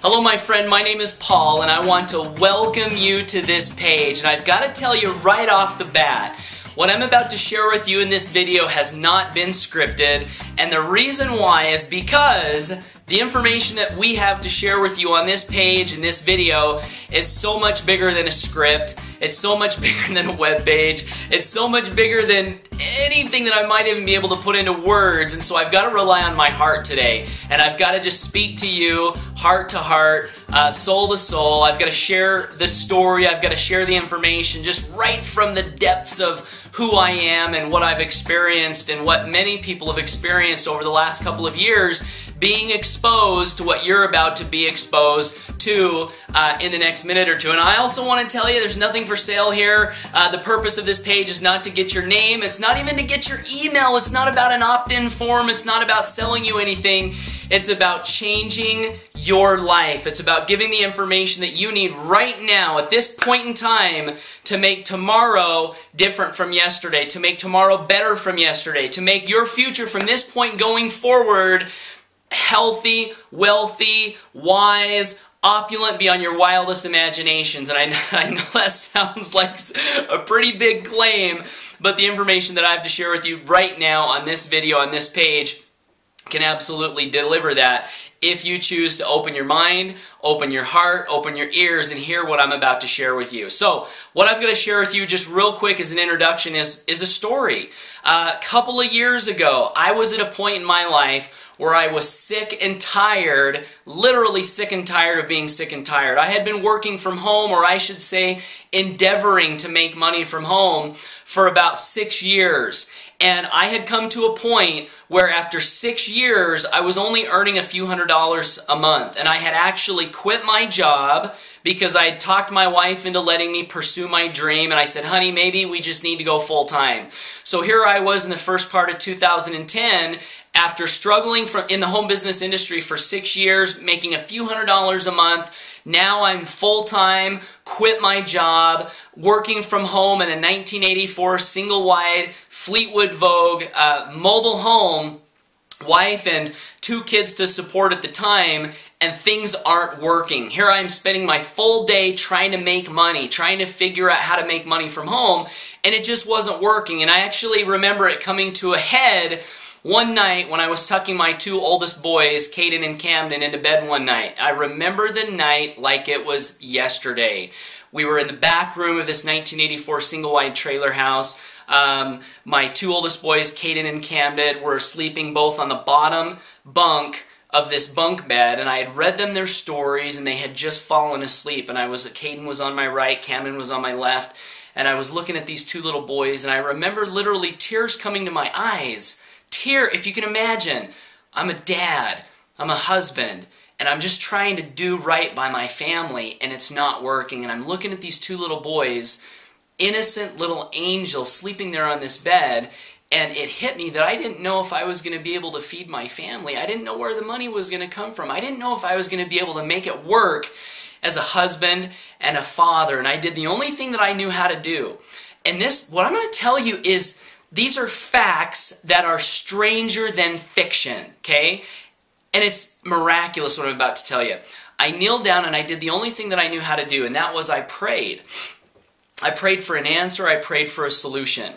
Hello my friend, my name is Paul and I want to welcome you to this page, and I've got to tell you right off the bat, what I'm about to share with you in this video has not been scripted, and the reason why is because the information that we have to share with you on this page in this video is so much bigger than a script. It's so much bigger than a web page. It's so much bigger than anything that I might even be able to put into words, and so I've got to rely on my heart today, and I've got to just speak to you heart to heart, soul to soul. I've got to share the story. I've got to share the information just right from the depths of who I am and what I've experienced and what many people have experienced over the last couple of years, being exposed to what you're about to be exposed to in the next minute or two. And I also want to tell you there's nothing for sale here. The purpose of this page is not to get your name. It's not even to get your email. It's not about an opt-in form. It's not about selling you anything. It's about changing your life. It's about giving the information that you need right now at this point in time to make tomorrow different from yesterday, to make tomorrow better from yesterday, to make your future from this point going forward healthy, wealthy, wise, opulent beyond your wildest imaginations. And I know that sounds like a pretty big claim, but the information that I have to share with you right now on this video, on this page, can absolutely deliver that if you choose to open your mind, open your heart, open your ears, and hear what I'm about to share with you. So, what I've got to share with you just real quick as an introduction is a story. A couple of years ago, I was at a point in my life where I was sick and tired, literally sick and tired of being sick and tired. I had been working from home, or I should say endeavoring to make money from home for about 6 years. And I had come to a point where after 6 years, I was only earning a few $100s a month. And I had actually quit my job because I had talked my wife into letting me pursue my dream. And I said, honey, maybe we just need to go full time. So here I was in the first part of 2010, after struggling in the home business industry for 6 years, making a few $100s a month. Now I'm full-time, quit my job, working from home in a 1984 single-wide Fleetwood Vogue mobile home, wife and 2 kids to support at the time, and things aren't working. Here I am spending my full day trying to make money, trying to figure out how to make money from home, and it just wasn't working. And I actually remember it coming to a head one night when I was tucking my 2 oldest boys, Caden and Camden, into bed one night. I remember the night like it was yesterday. We were in the back room of this 1984 single-wide trailer house. My 2 oldest boys, Caden and Camden, were sleeping both on the bottom bunk of this bunk bed, and I had read them their stories, and they had just fallen asleep. And Caden was on my right, Camden was on my left, and I was looking at these 2 little boys, and I remember literally tears coming to my eyes. If you can imagine, I'm a dad, I'm a husband, and I'm just trying to do right by my family, and it's not working. And I'm looking at these 2 little boys, innocent little angels, sleeping there on this bed, and it hit me that I didn't know if I was going to be able to feed my family. I didn't know where the money was going to come from. I didn't know if I was going to be able to make it work as a husband and a father, and I did the only thing that I knew how to do. And what I'm going to tell you is, these are facts that are stranger than fiction, okay? And it's miraculous what I'm about to tell you. I kneeled down and I did the only thing that I knew how to do, and that was I prayed. I prayed for an answer, I prayed for a solution.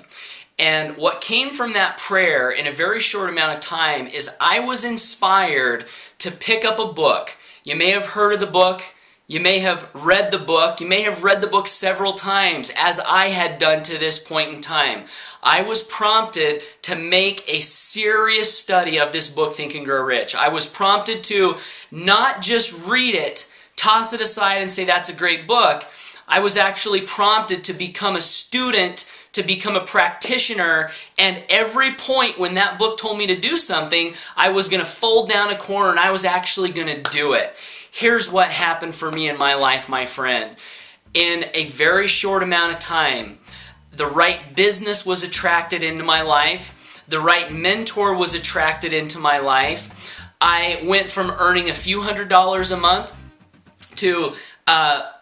And what came from that prayer in a very short amount of time is I was inspired to pick up a book. You may have heard of the book. You may have read the book. You may have read the book several times, as I had done to this point in time. I was prompted to make a serious study of this book, Think and Grow Rich. I was prompted to not just read it, toss it aside and say that's a great book. I was actually prompted to become a student, to become a practitioner, and every point when that book told me to do something, I was going to fold down a corner and I was actually going to do it. Here's what happened for me in my life, my friend. In a very short amount of time, the right business was attracted into my life. The right mentor was attracted into my life. I went from earning a few $100s a month to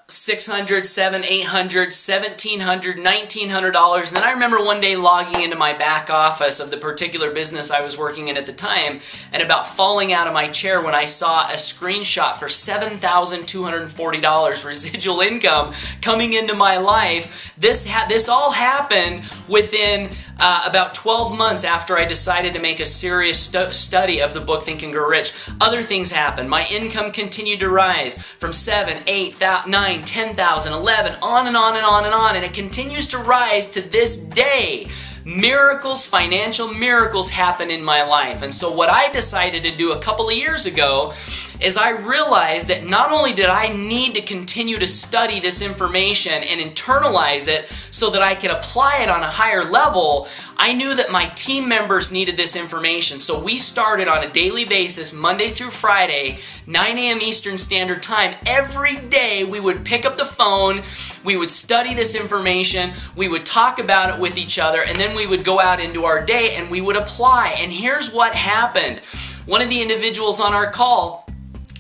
$600, $700, $800, $1,700, $1,900. And then I remember one day logging into my back office of the particular business I was working in at the time and about falling out of my chair when I saw a screenshot for $7,240 residual income coming into my life. This all happened within about 12 months after I decided to make a serious study of the book Think and Grow Rich. Other things happened. My income continued to rise from 7, 8, 9, 10,000, 11, on and on and on and on, and it continues to rise to this day. Miracles, financial miracles happen in my life. And so what I decided to do a couple of years ago is I realized that not only did I need to continue to study this information and internalize it so that I could apply it on a higher level, I knew that my team members needed this information. So we started on a daily basis, Monday through Friday, 9 a.m. Eastern Standard Time. Every day we would pick up the phone, we would study this information, we would talk about it with each other, and then we would go out into our day and we would apply. And here's what happened. One of the individuals on our call,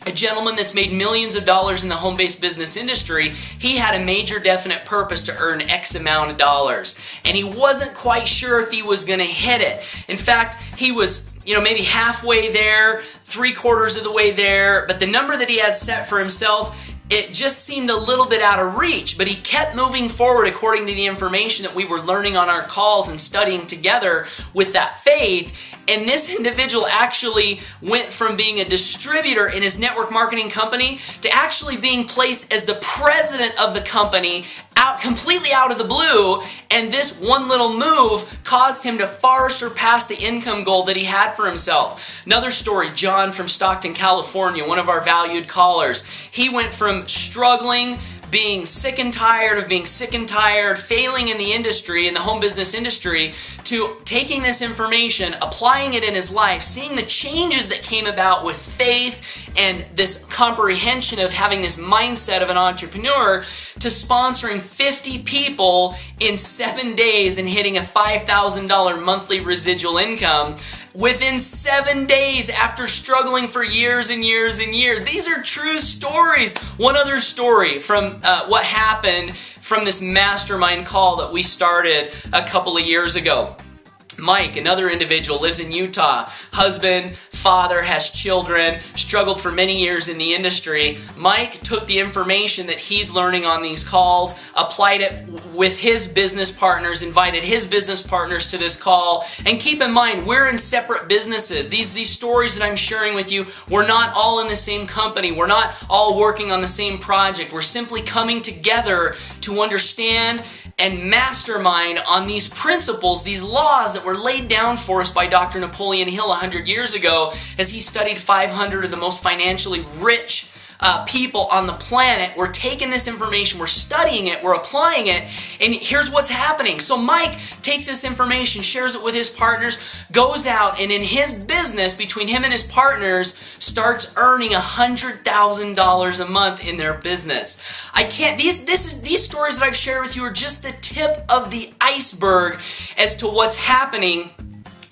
a gentleman that's made millions of dollars in the home-based business industry, he had a major definite purpose to earn X amount of dollars. And he wasn't quite sure if he was going to hit it. In fact, he was maybe halfway there, 3/4 of the way there, but the number that he had set for himself, it just seemed a little bit out of reach, but he kept moving forward according to the information that we were learning on our calls and studying together with that faith. And this individual actually went from being a distributor in his network marketing company to actually being placed as the president of the company completely out of the blue. And this one little move caused him to far surpass the income goal that he had for himself. Another story, John from Stockton, California, one of our valued callers. He went from struggling, being sick and tired of being sick and tired, failing in the industry, in the home business industry, to taking this information, applying it in his life, seeing the changes that came about with faith and this comprehension of having this mindset of an entrepreneur, to sponsoring 50 people in 7 days and hitting a $5,000 monthly residual income within 7 days after struggling for years and years and years. These are true stories. One other story from what happened from this mastermind call that we started a couple of years ago. Mike, another individual, lives in Utah. Husband, father, has children, struggled for many years in the industry. Mike took the information that he's learning on these calls, applied it with his business partners, invited his business partners to this call. And keep in mind, we're in separate businesses. These stories that I'm sharing with you, we're not all in the same company. We're not all working on the same project. We're simply coming together to understand and mastermind on these principles, these laws that were laid down for us by Dr. Napoleon Hill 100 years ago as he studied 500 of the most financially rich people on the planet. We're taking this information, we're studying it, we're applying it, and here's what's happening. So Mike takes this information, shares it with his partners, goes out, and in his business, between him and his partners, starts earning $100,000 a month in their business. These stories that I've shared with you are just the tip of the iceberg as to what's happening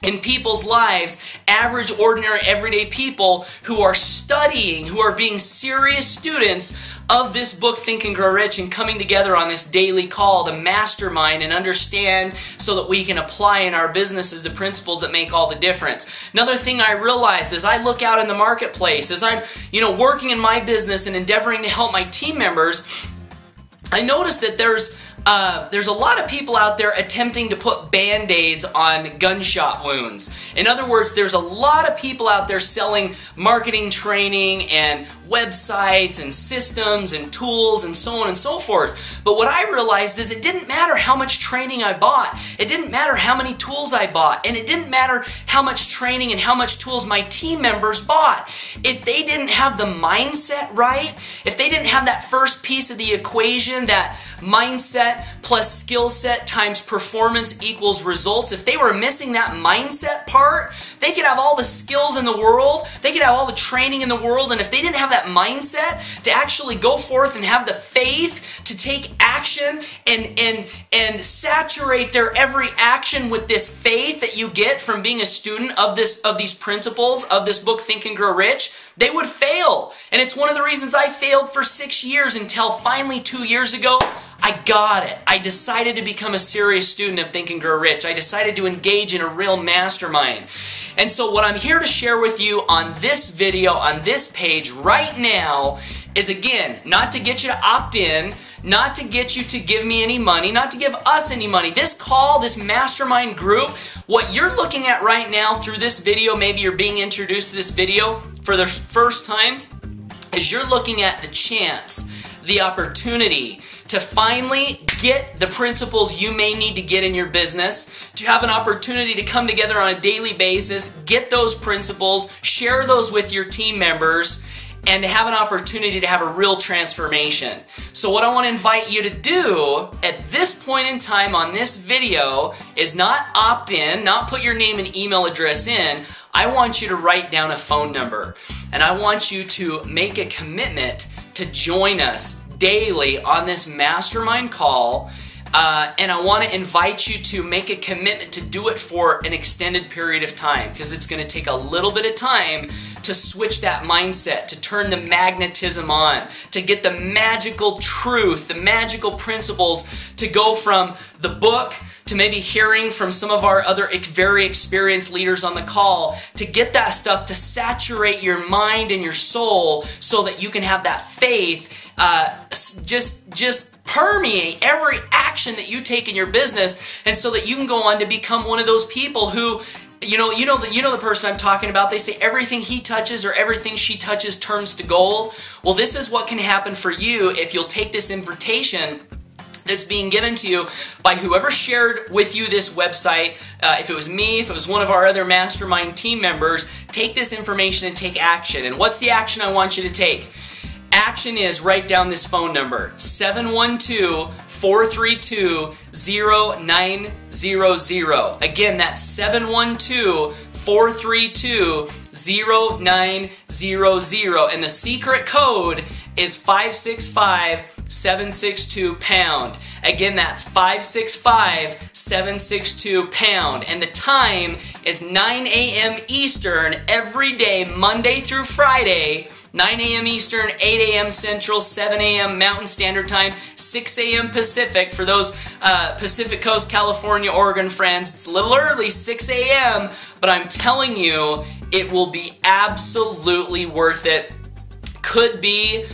in people's lives, average, ordinary, everyday people who are studying, who are being serious students of this book, Think and Grow Rich, and coming together on this daily call to mastermind and understand so that we can apply in our businesses the principles that make all the difference. Another thing I realized as I look out in the marketplace, as I'm working in my business and endeavoring to help my team members, I noticed that there's a lot of people out there attempting to put Band-Aids on gunshot wounds. In other words, there's a lot of people out there selling marketing training and websites and systems and tools and so on and so forth. But what I realized is it didn't matter how much training I bought. It didn't matter how many tools I bought. And it didn't matter how much training and how much tools my team members bought. If they didn't have the mindset right, if they didn't have that first piece of the equation, that mindset plus skill set times performance equals results, if they were missing that mindset part, they could have all the skills in the world, they could have all the training in the world, and if they didn't have that mindset to actually go forth and have the faith to take action and saturate their every action with this faith that you get from being a student of these principles of this book, Think and Grow Rich, they would fail. And it's one of the reasons I failed for 6 years until finally 2 years ago, I got it. I decided to become a serious student of Think and Grow Rich. I decided to engage in a real mastermind. And so what I'm here to share with you on this video, on this page right now, is again, not to get you to opt in, not to get you to give me any money, not to give us any money. This call, this mastermind group, what you're looking at right now through this video, maybe you're being introduced to this video for the first time, is you're looking at the chance, the opportunity to finally get the principles you may need to get in your business, to have an opportunity to come together on a daily basis, get those principles, share those with your team members, and to have an opportunity to have a real transformation. So what I want to invite you to do at this point in time on this video is not opt in, not put your name and email address in. I want you to write down a phone number, and I want you to make a commitment to join us daily on this mastermind call, and I want to invite you to make a commitment to do it for an extended period of time, because it's going to take a little bit of time to switch that mindset, to turn the magnetism on, to get the magical truth, the magical principles, to go from the book to maybe hearing from some of our other very experienced leaders on the call, to get that stuff to saturate your mind and your soul so that you can have that faith just permeate every action that you take in your business, and so that you can go on to become one of those people who, you know the person I'm talking about. They say everything he touches or everything she touches turns to gold. Well, this is what can happen for you if you'll take this invitation that's being given to you by whoever shared with you this website. If it was me, if it was one of our other mastermind team members, take this information and take action. And what's the action I want you to take? Action is, write down this phone number, 712-432-0900. Again, that's 712-432-0900. And the secret code is 565-762-POUND. Again, that's 565-762-POUND. And the time is 9 a.m. Eastern every day, Monday through Friday. 9 a.m. Eastern, 8 a.m. Central, 7 a.m. Mountain Standard Time, 6 a.m. Pacific. For those Pacific Coast, California, Oregon friends, it's a little early, 6 a.m., but I'm telling you, it will be absolutely worth it. Could be,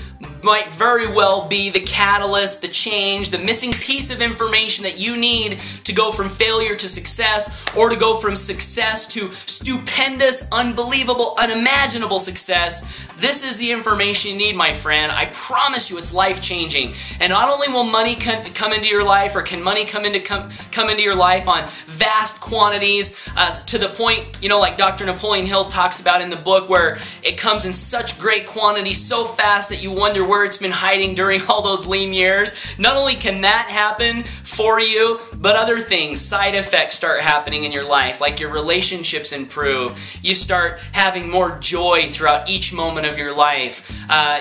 might very well be the catalyst, the change, the missing piece of information that you need to go from failure to success, or to go from success to stupendous, unbelievable, unimaginable success. This is the information you need, my friend. I promise you it's life-changing. And not only will money come into your life, or can money come into your life on vast quantities, to the point, like Dr. Napoleon Hill talks about in the book, where it comes in such great quantity so fast that you wonder where it's been hiding during all those lean years. Not only can that happen for you, but other things, side effects start happening in your life, like your relationships improve. You start having more joy throughout each moment of your life.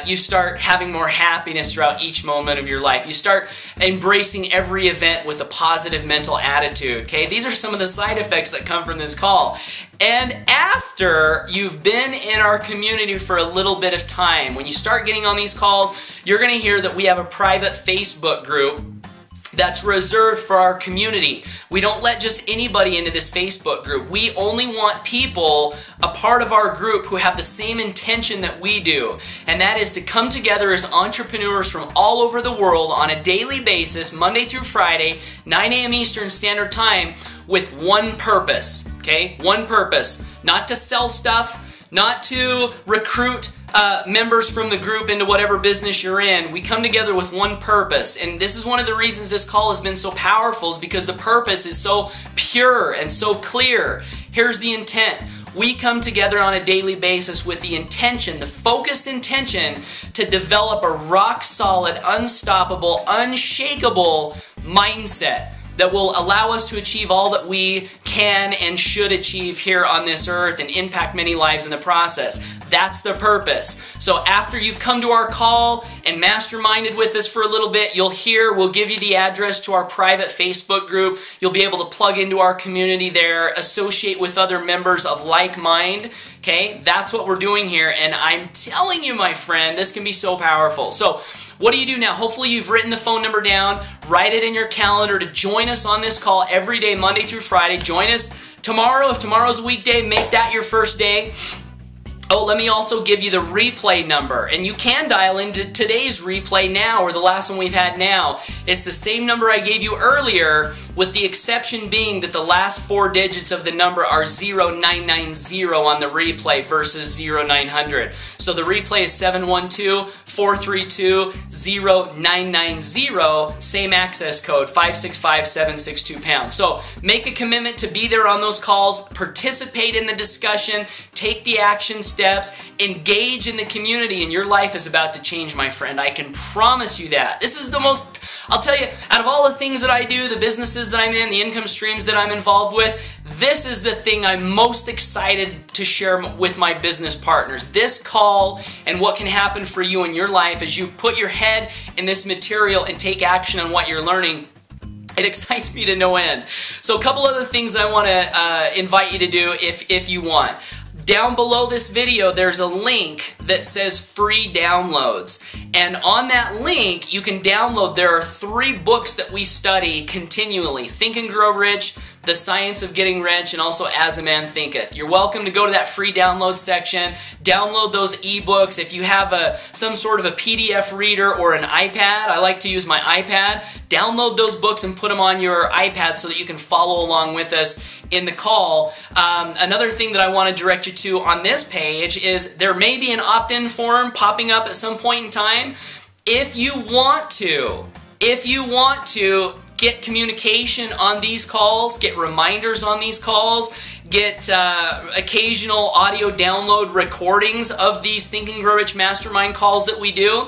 You start having more happiness throughout each moment of your life. You start embracing every event with a positive mental attitude. Okay, these are some of the side effects that come from this call. And after you've been in our community for a little bit of time, when you start getting on these calls, you're going to hear that we have a private Facebook group that's reserved for our community. We don't let just anybody into this Facebook group. We only want people a part of our group who have the same intention that we do, and that is to come together as entrepreneurs from all over the world on a daily basis, Monday through Friday, 9 a.m. Eastern Standard Time, with one purpose, okay? One purpose. Not to sell stuff, not to recruit members from the group into whatever business you're in. We come together with one purpose, and this is one of the reasons this call has been so powerful, is because the purpose is so pure and so clear. Here's the intent. We come together on a daily basis with the intention, the focused intention, to develop a rock-solid, unstoppable, unshakable mindset that will allow us to achieve all that we can and should achieve here on this earth and impact many lives in the process. That's the purpose. So after you've come to our call and masterminded with us for a little bit, we'll give you the address to our private Facebook group. You'll be able to plug into our community there, associate with other members of like mind. Okay, that's what we're doing here, and I'm telling you, my friend, this can be so powerful. So what do you do now? Hopefully you've written the phone number down. Write it in your calendar to join us on this call every day, Monday through Friday. Join us tomorrow. If tomorrow's a weekday, make that your first day. Oh, let me also give you the replay number, and you can dial into today's replay now, or the last one we've had now. It's the same number I gave you earlier, with the exception being that the last 4 digits of the number are 0990 on the replay versus 0900. So the replay is 712-432-0990, same access code, 565-762#. So make a commitment to be there on those calls, participate in the discussion, take the action steps, engage in the community, and your life is about to change, my friend. I can promise you that. This is the most, I'll tell you, out of all the things that I do, the businesses that I'm in, the income streams that I'm involved with, this is the thing I'm most excited to share with my business partners. This call and what can happen for you in your life as you put your head in this material and take action on what you're learning. It excites me to no end. So a couple other things I want to invite you to do if you want. Down below this video, there's a link that says free downloads. And on that link, you can download, there are 3 books that we study continually. Think and Grow Rich, The Science of Getting Rich, and also As a Man Thinketh. You're welcome to go to that free download section, download those ebooks. If you have some sort of a PDF reader or an iPad, I like to use my iPad, download those books and put them on your iPad so that you can follow along with us in the call. Another thing that I want to direct you to on this page is there may be an opt-in form popping up at some point in time. If you want to get communication on these calls, get reminders on these calls, get occasional audio download recordings of these Think and Grow Rich Mastermind calls that we do,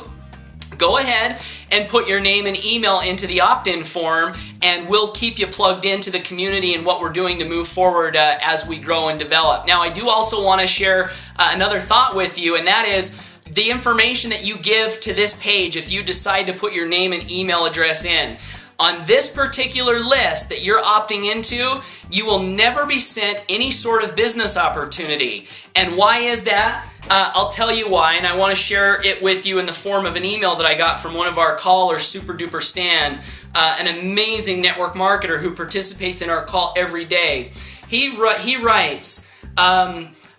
go ahead and put your name and email into the opt-in form, and we'll keep you plugged into the community and what we're doing to move forward as we grow and develop. Now, I do also want to share another thought with you, and that is the information that you give to this page if you decide to put your name and email address in. On this particular list that you're opting into, you will never be sent any sort of business opportunity. And why is that? I'll tell you why, and I want to share it with you in the form of an email that I got from one of our callers, Super Duper Stan, an amazing network marketer who participates in our call every day. He writes,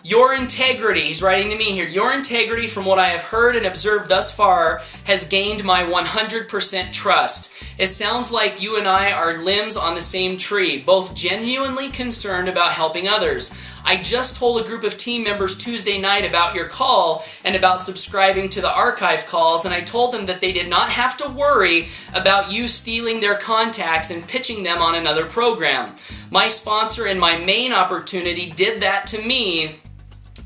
your integrity, he's writing to me here, your integrity from what I have heard and observed thus far has gained my 100% trust. It sounds like you and I are limbs on the same tree, both genuinely concerned about helping others. I just told a group of team members Tuesday night about your call and about subscribing to the archive calls, and I told them that they did not have to worry about you stealing their contacts and pitching them on another program. My sponsor and my main opportunity did that to me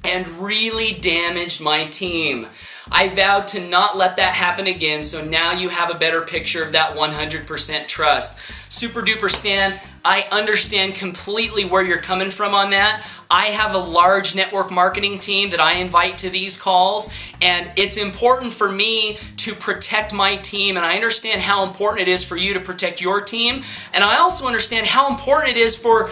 and really damaged my team. I vowed to not let that happen again, so now you have a better picture of that 100% trust. Super Duper Stan, I understand completely where you're coming from on that. I have a large network marketing team that I invite to these calls, and it's important for me to protect my team, and I understand how important it is for you to protect your team, and I also understand how important it is for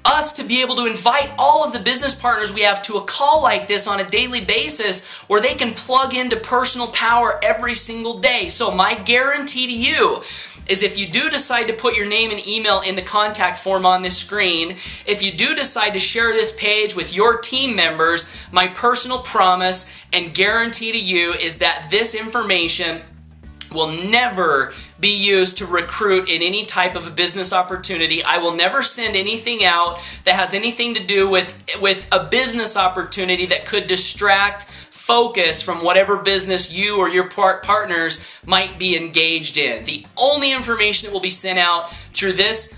us to be able to invite all of the business partners we have to a call like this on a daily basis where they can plug into personal power every single day. So my guarantee to you is if you do decide to put your name and email in the contact form on this screen, if you do decide to share this page with your team members, my personal promise and guarantee to you is that this information will never be used to recruit in any type of a business opportunity. I will never send anything out that has anything to do with a business opportunity that could distract focus from whatever business you or your partners might be engaged in. The only information that will be sent out through this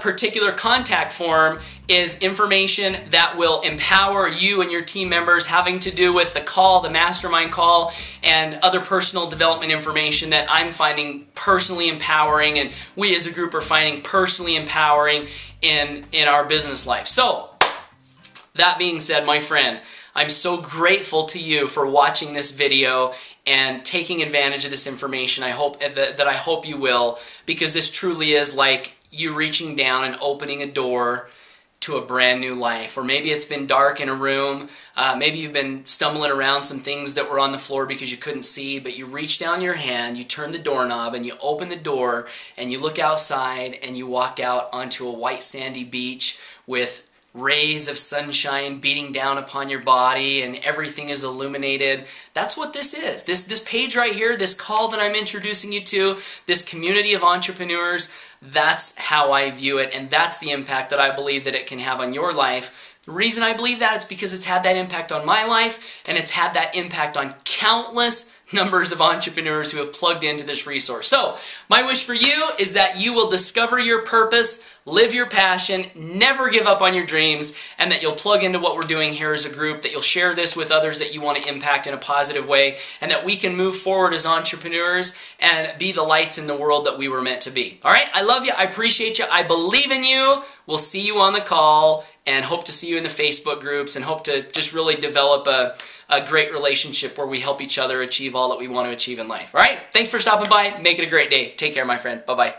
particular contact form is information that will empower you and your team members, having to do with the call, the mastermind call, and other personal development information that I'm finding personally empowering, and we as a group are finding personally empowering in our business life. So, that being said, my friend, I'm so grateful to you for watching this video and taking advantage of this information. I hope you will, because this truly is like you reaching down and opening a door to a brand new life. Or maybe it's been dark in a room, maybe you've been stumbling around some things that were on the floor because you couldn't see, but you reach down your hand, you turn the doorknob, and you open the door, and you look outside, and you walk out onto a white sandy beach with rays of sunshine beating down upon your body, and everything is illuminated. That's what this is. This page right here, this call that I'm introducing you to, this community of entrepreneurs, that's how I view it, and that's the impact that I believe that it can have on your life. The reason I believe that is because it's had that impact on my life, and it's had that impact on countless numbers of entrepreneurs who have plugged into this resource. So, my wish for you is that you will discover your purpose, live your passion, never give up on your dreams, and that you'll plug into what we're doing here as a group, that you'll share this with others that you want to impact in a positive way, and that we can move forward as entrepreneurs and be the lights in the world that we were meant to be. All right? I love you. I appreciate you. I believe in you. We'll see you on the call, and hope to see you in the Facebook groups, and hope to just really develop a great relationship where we help each other achieve all that we want to achieve in life. All right? Thanks for stopping by. Make it a great day. Take care, my friend. Bye-bye.